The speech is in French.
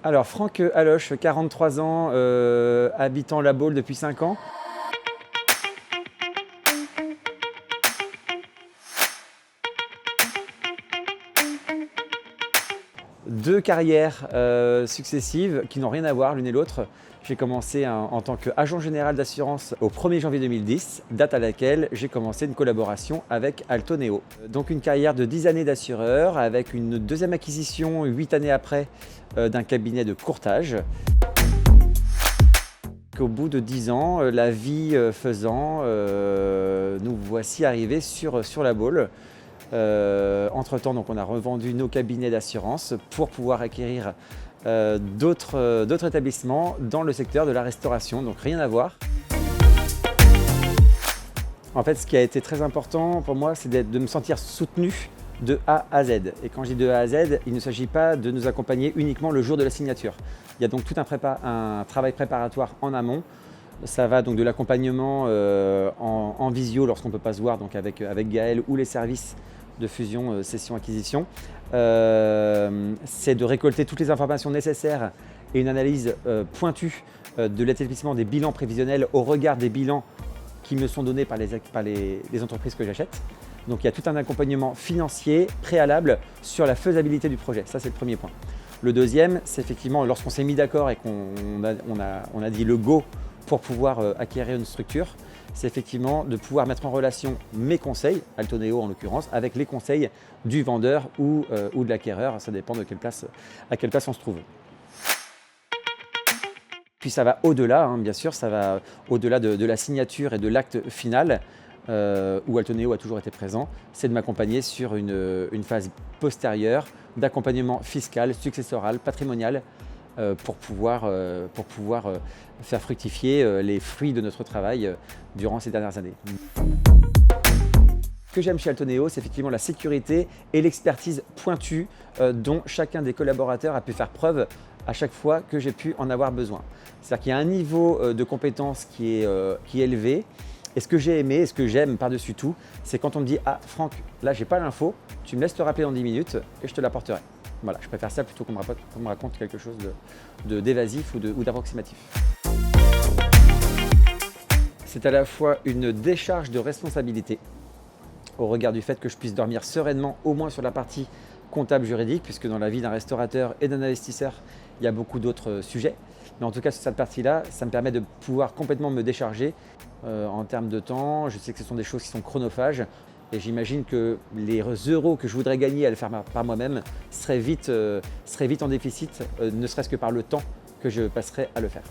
Alors Franck Aloche, 43 ans, habitant La Baule depuis 5 ans. Deux carrières successives qui n'ont rien à voir l'une et l'autre. J'ai commencé en tant qu'agent général d'assurance au 1er janvier 2010, date à laquelle j'ai commencé une collaboration avec Altoneo. Donc une carrière de 10 années d'assureur avec une deuxième acquisition 8 années après d'un cabinet de courtage. Au bout de 10 ans, la vie faisant, nous voici arrivés sur La Baule. Entre-temps, donc, on a revendu nos cabinets d'assurance pour pouvoir acquérir d'autres établissements dans le secteur de la restauration, donc rien à voir. En fait, ce qui a été très important pour moi, c'est de me sentir soutenu de A à Z. Et quand je dis de A à Z, il ne s'agit pas de nous accompagner uniquement le jour de la signature. Il y a donc tout un travail préparatoire en amont. Ça va donc de l'accompagnement en visio lorsqu'on ne peut pas se voir, donc avec Gaël ou les services de fusion, cession, acquisition. C'est de récolter toutes les informations nécessaires et une analyse pointue de l'établissement des bilans prévisionnels au regard des bilans qui me sont donnés par les entreprises que j'achète. Donc il y a tout un accompagnement financier préalable sur la faisabilité du projet. Ça, c'est le premier point. Le deuxième, c'est effectivement lorsqu'on s'est mis d'accord et qu'on a dit le go pour pouvoir acquérir une structure, c'est effectivement de pouvoir mettre en relation mes conseils, Altoneo en l'occurrence, avec les conseils du vendeur ou de l'acquéreur. Ça dépend de à quelle place on se trouve. Puis ça va au-delà, bien sûr, ça va au-delà de la signature et de l'acte final, où Altoneo a toujours été présent, c'est de m'accompagner sur une phase postérieure d'accompagnement fiscal, successoral, patrimonial, pour pouvoir faire fructifier les fruits de notre travail durant ces dernières années. Ce que j'aime chez Altoneo, c'est effectivement la sécurité et l'expertise pointue dont chacun des collaborateurs a pu faire preuve à chaque fois que j'ai pu en avoir besoin. C'est-à-dire qu'il y a un niveau de compétence qui est élevé. Et ce que j'ai aimé, et ce que j'aime par-dessus tout, c'est quand on me dit « Ah Franck, là j'ai pas l'info, tu me laisses te rappeler dans 10 minutes et je te l'apporterai ». Voilà, je préfère ça plutôt qu'on me raconte quelque chose d'évasif ou d'approximatif. C'est à la fois une décharge de responsabilité au regard du fait que je puisse dormir sereinement, au moins sur la partie comptable juridique, puisque dans la vie d'un restaurateur et d'un investisseur, il y a beaucoup d'autres sujets. Mais en tout cas, sur cette partie-là, ça me permet de pouvoir complètement me décharger en termes de temps. Je sais que ce sont des choses qui sont chronophages et j'imagine que les euros que je voudrais gagner à le faire par moi-même seraient vite en déficit, ne serait-ce que par le temps que je passerais à le faire.